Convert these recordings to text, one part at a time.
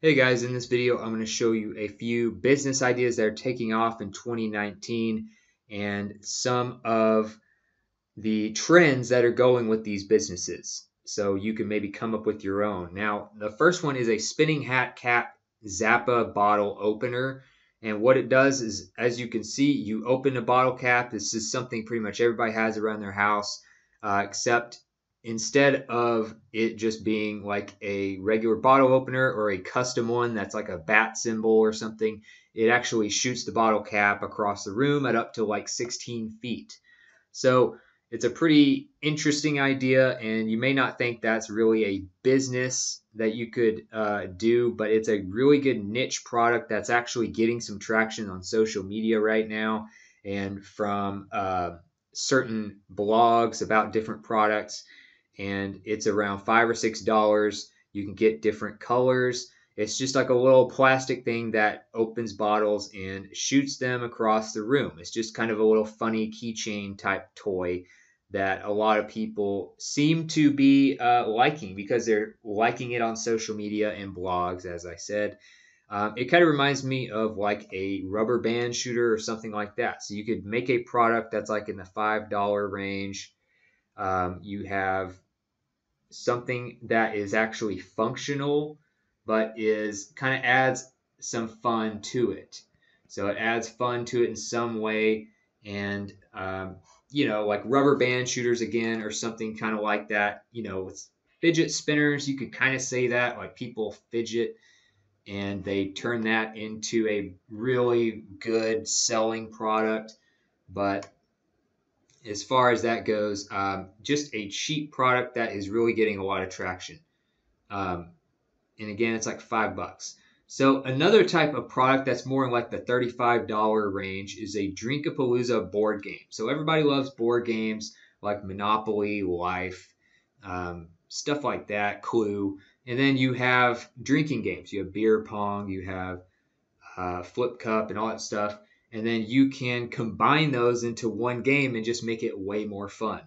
Hey guys, in this video I'm going to show you a few business ideas that are taking off in 2019 and some of the trends that are going with these businesses. So you can maybe come up with your own. Now, the first one is a spinning hat cap Zappa bottle opener. And what it does is, as you can see, you open a bottle cap. This is something pretty much everybody has around their house, except instead of it just being like a regular bottle opener or a custom one that's like a bat symbol or something, it actually shoots the bottle cap across the room at up to like 16 feet. So it's a pretty interesting idea, and you may not think that's really a business that you could do, but it's a really good niche product that's actually getting some traction on social media right now and from certain blogs about different products. And it's around $5 or $6. You can get different colors. It's just like a little plastic thing that opens bottles and shoots them across the room. It's just kind of a little funny keychain type toy that a lot of people seem to be liking because they're liking it on social media and blogs, as I said. It kind of reminds me of like a rubber band shooter or something like that. So you could make a product that's like in the $5 range. You have something that is actually functional but is kind of adds some fun to it. So it adds fun to it in some way, and like rubber band shooters again, or something kind of like that. With fidget spinners, you could kind of say that, like people fidget, and they turn that into a really good selling product. But as far as that goes, just a cheap product that is really getting a lot of traction. And again, it's like $5. So another type of product that's more in like the $35 range is a Drink-A-Palooza board game. So everybody loves board games like Monopoly, Life, stuff like that, Clue. And then you have drinking games. You have beer pong, you have flip cup, and all that stuff. And then you can combine those into one game and just make it way more fun.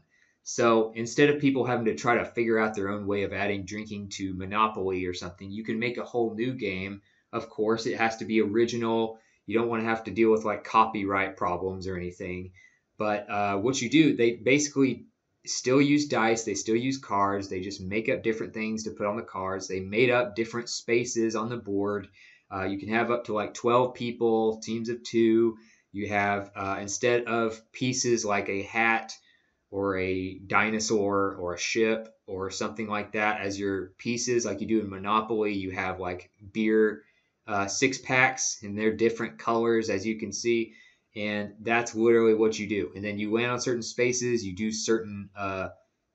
So instead of people having to try to figure out their own way of adding drinking to Monopoly or something, you can make a whole new game. Of course, it has to be original. You don't want to have to deal with like copyright problems or anything. But what you do, they basically still use dice. They still use cards. They just make up different things to put on the cards. They made up different spaces on the board. You can have up to like 12 people, teams of two. You have, instead of pieces like a hat or a dinosaur or a ship or something like that as your pieces, like you do in Monopoly, you have like beer six packs, and they're different colors, as you can see. And that's literally what you do. And then you land on certain spaces, you do certain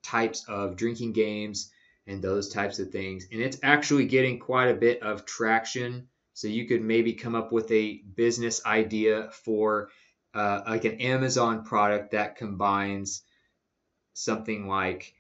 types of drinking games and those types of things. And it's actually getting quite a bit of traction. So you could maybe come up with a business idea for like an Amazon product that combines something like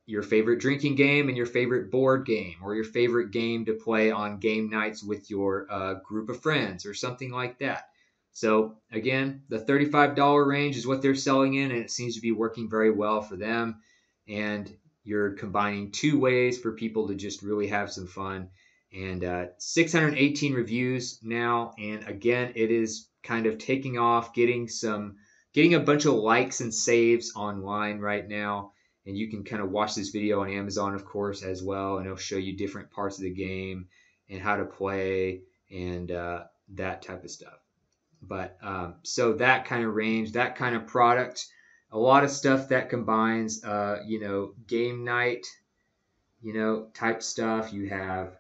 your favorite drinking game and your favorite board game, or your favorite game to play on game nights with your group of friends, or something like that. So again, the $35 range is what they're selling in, and it seems to be working very well for them. And you're combining two ways for people to just really have some fun. And 618 reviews now, and again, it is kind of taking off, getting a bunch of likes and saves online right now. And you can kind of watch this video on Amazon, of course, as well, and it'll show you different parts of the game and how to play and that type of stuff. But so that kind of range, that kind of product, a lot of stuff that combines, game night, type stuff. You have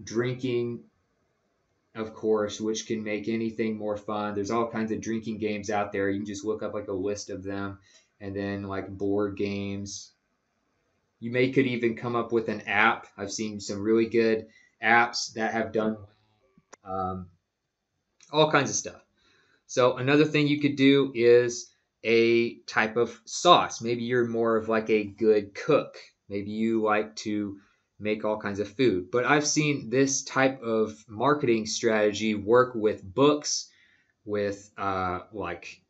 drinking, of course, which can make anything more fun. There's all kinds of drinking games out there. You can just look up like a list of them. And then like board games. You could even come up with an app. I've seen some really good apps that have done all kinds of stuff. So another thing you could do is a type of sauce. Maybe you're more of like a good cook. Maybe you like to make all kinds of food. But I've seen this type of marketing strategy work with books, with like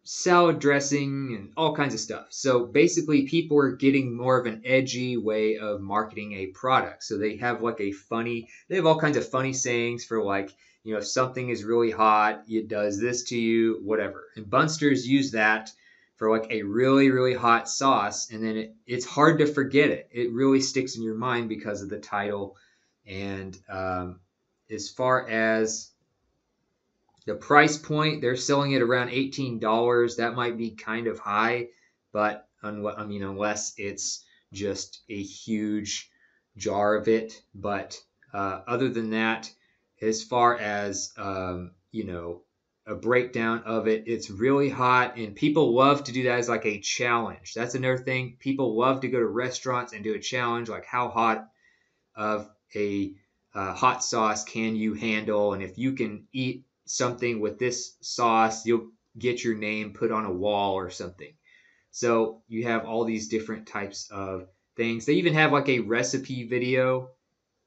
salad dressing and all kinds of stuff. So basically, people are getting more of an edgy way of marketing a product. So they have they have all kinds of funny sayings for like, if something is really hot, it does this to you, whatever. And Bunsters use that for like a really, really hot sauce. And then it's hard to forget it. It really sticks in your mind because of the title. And as far as the price point, they're selling it around $18. That might be kind of high, but unless it's just a huge jar of it. But other than that, as far as a breakdown of it, it's really hot, and people love to do that as like a challenge. That's another thing. People love to go to restaurants and do a challenge, like how hot of a hot sauce can you handle, and if you can eat something with this sauce, you'll get your name put on a wall or something. So you have all these different types of things. They even have like a recipe video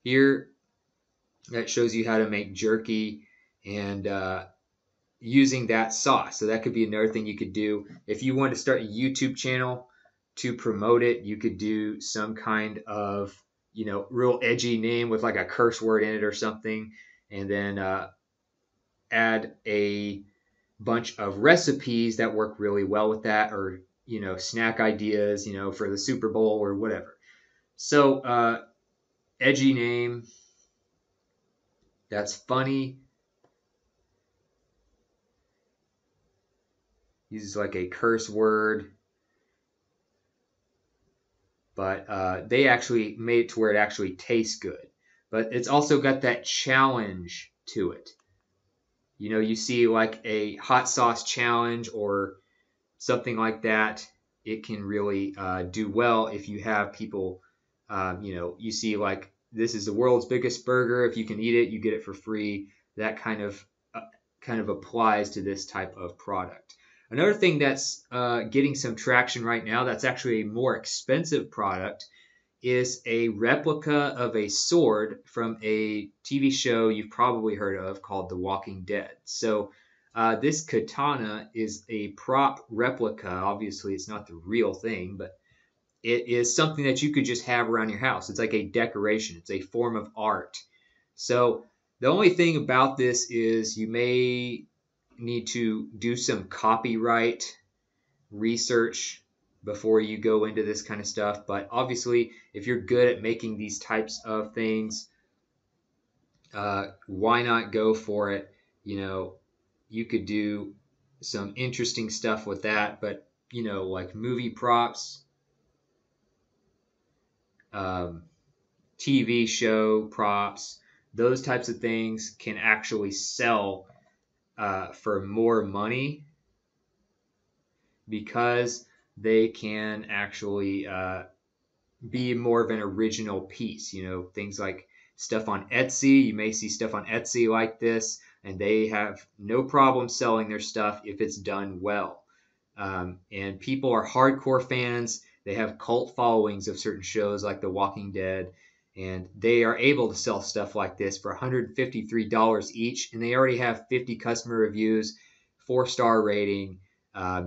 here that shows you how to make jerky and using that sauce. So that could be another thing you could do. If you want to start a YouTube channel to promote it, you could do some kind of real edgy name with like a curse word in it or something, and then add a bunch of recipes that work really well with that, or snack ideas for the Super Bowl or whatever. So edgy name that's funny, uses like a curse word, but they actually made it to where it actually tastes good. But it's also got that challenge to it. You see like a hot sauce challenge or something like that. It can really do well if you have people, you see like, this is the world's biggest burger. If you can eat it, you get it for free. That kind of applies to this type of product. Another thing that's getting some traction right now, that's actually a more expensive product, is a replica of a sword from a TV show you've probably heard of called The Walking Dead. So this katana is a prop replica. Obviously, it's not the real thing, but it is something that you could just have around your house. It's like a decoration. It's a form of art. So the only thing about this is you may need to do some copyright research before you go into this kind of stuff. But obviously, if you're good at making these types of things, why not go for it? You could do some interesting stuff with that. But, like movie props, TV show props, those types of things can actually sell for more money, because they can actually be more of an original piece. Things like stuff on Etsy. You may see stuff on Etsy like this, and they have no problem selling their stuff if it's done well. And people are hardcore fans. They have cult followings of certain shows like The Walking Dead, and they are able to sell stuff like this for $153 each, and they already have 50 customer reviews, 4-star rating.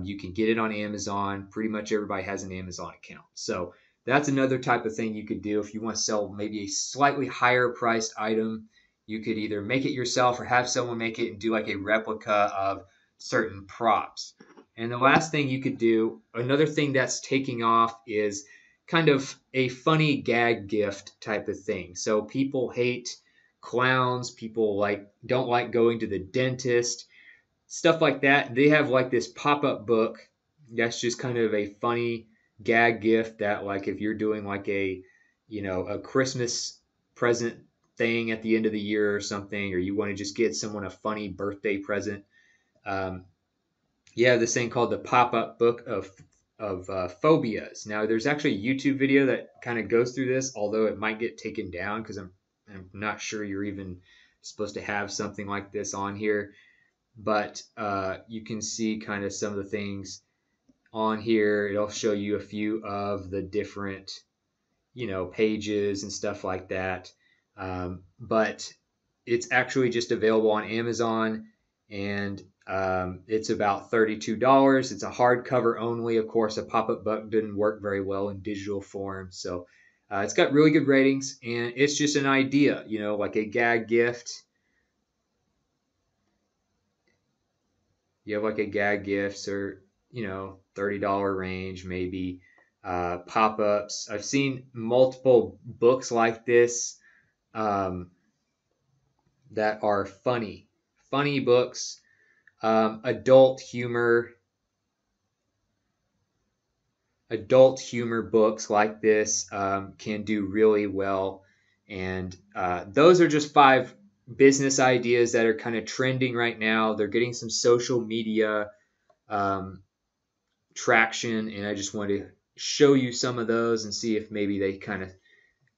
You can get it on Amazon. Pretty much everybody has an Amazon account. So that's another type of thing you could do if you want to sell maybe a slightly higher priced item. You could either make it yourself or have someone make it and do like a replica of certain props. And the last thing you could do, another thing that's taking off, is kind of a funny gag gift type of thing. So people hate clowns. People don't like going to the dentist. Stuff like that. They have like this pop-up book that's just kind of a funny gag gift that, like, if you're doing like a Christmas present thing at the end of the year or something, or you want to just get someone a funny birthday present, this thing called the pop-up book of Phobias. Now, there's actually a YouTube video that kind of goes through this, although it might get taken down because I'm not sure you're even supposed to have something like this on here. But you can see kind of some of the things on here. It'll show you a few of the different, pages and stuff like that. But it's actually just available on Amazon, and It's about $32. It's a hardcover only. Of course, a pop-up book didn't work very well in digital form. So it's got really good ratings, and it's just an idea, like a gag gift. You have like a gag gifts or, $30 range, maybe pop-ups. I've seen multiple books like this that are funny books, adult humor books like this can do really well. And those are just 5 business ideas that are kind of trending right now. They're getting some social media traction, and I just wanted to show you some of those and see if maybe they kind of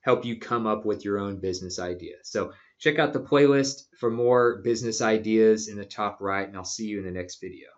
help you come up with your own business idea. So check out the playlist for more business ideas in the top right, and I'll see you in the next video.